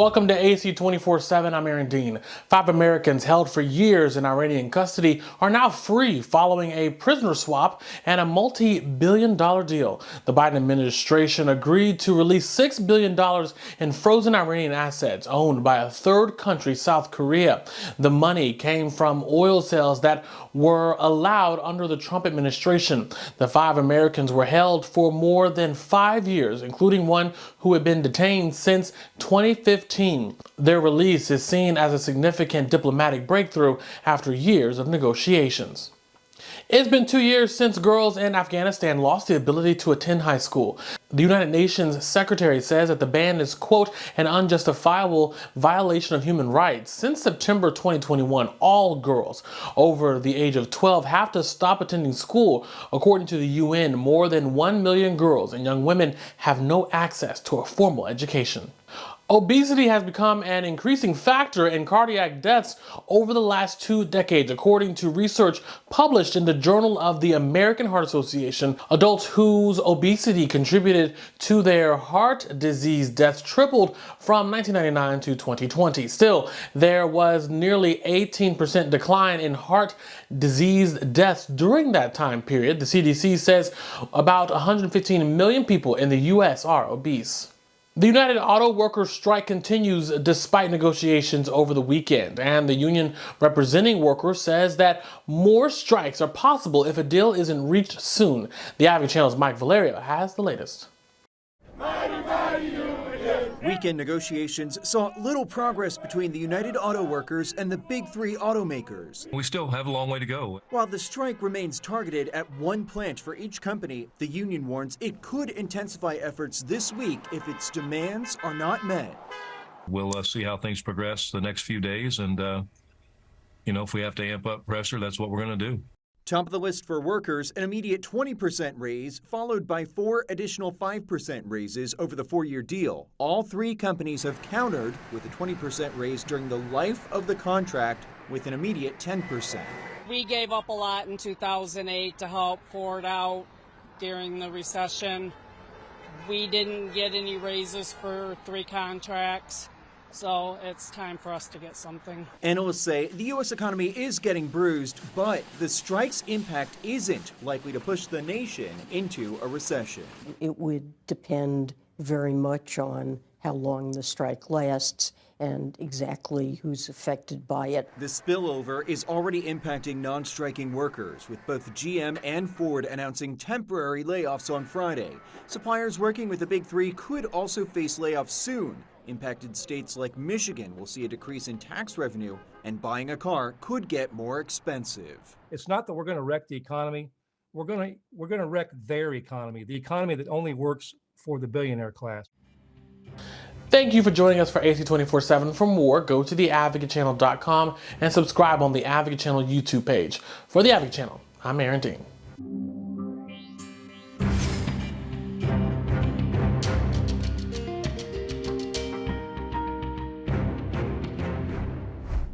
Welcome to AC 24/7. I'm Aaron Dean. 5 Americans held for years in Iranian custody are now free following a prisoner swap and a multi-billion-dollar deal. The Biden administration agreed to release $6 billion in frozen Iranian assets owned by a third country, South Korea. The money came from oil sales that were allowed under the Trump administration. The 5 Americans were held for more than 5 years, including one who had been detained since 2015. Their release is seen as a significant diplomatic breakthrough after years of negotiations. It's been 2 years since girls in Afghanistan lost the ability to attend high school. The United Nations Secretary says that the ban is, quote, an unjustifiable violation of human rights. Since September 2021, all girls over the age of 12 have to stop attending school. According to the UN, more than 1 million girls and young women have no access to a formal education. Obesity has become an increasing factor in cardiac deaths over the last 2 decades, according to research published in the Journal of the American Heart Association. Adults whose obesity contributed to their heart disease deaths tripled from 1999 to 2020. Still, there was nearly 18% decline in heart disease deaths during that time period. The CDC says about 115 million people in the U.S. are obese. The United Auto Workers strike continues despite negotiations over the weekend, and the union representing workers says that more strikes are possible if a deal isn't reached soon. The Advocate Channel's Mike Valerio has the latest. Weekend negotiations saw little progress between the United Auto Workers and the big 3 automakers. We still have a long way to go. While the strike remains targeted at one plant for each company, the union warns it could intensify efforts this week if its demands are not met. We'll see how things progress the next few days, and if we have to amp up pressure, that's what we're going to do. Top of the list for workers, an immediate 20% raise, followed by 4 additional 5% raises over the 4-year deal. All 3 companies have countered with a 20% raise during the life of the contract with an immediate 10%. We gave up a lot in 2008 to help Ford out during the recession. We didn't get any raises for 3 contracts. So it's time for us to get something. Analysts say the U.S. economy is getting bruised, but the strike's impact isn't likely to push the nation into a recession. It would depend very much on how long the strike lasts and exactly who's affected by it. The spillover is already impacting non-striking workers, with both GM and Ford announcing temporary layoffs on Friday. Suppliers working with the big 3 could also face layoffs soon. Impacted states like Michigan will see a decrease in tax revenue, and buying a car could get more expensive. It's not that we're going to wreck the economy. We're going to wreck their economy, the economy that only works for the billionaire class. Thank you for joining us for AC 24/7. For more, go to theadvocatechannel.com and subscribe on the Advocate Channel YouTube page. For the Advocate Channel, I'm Aaron Dean.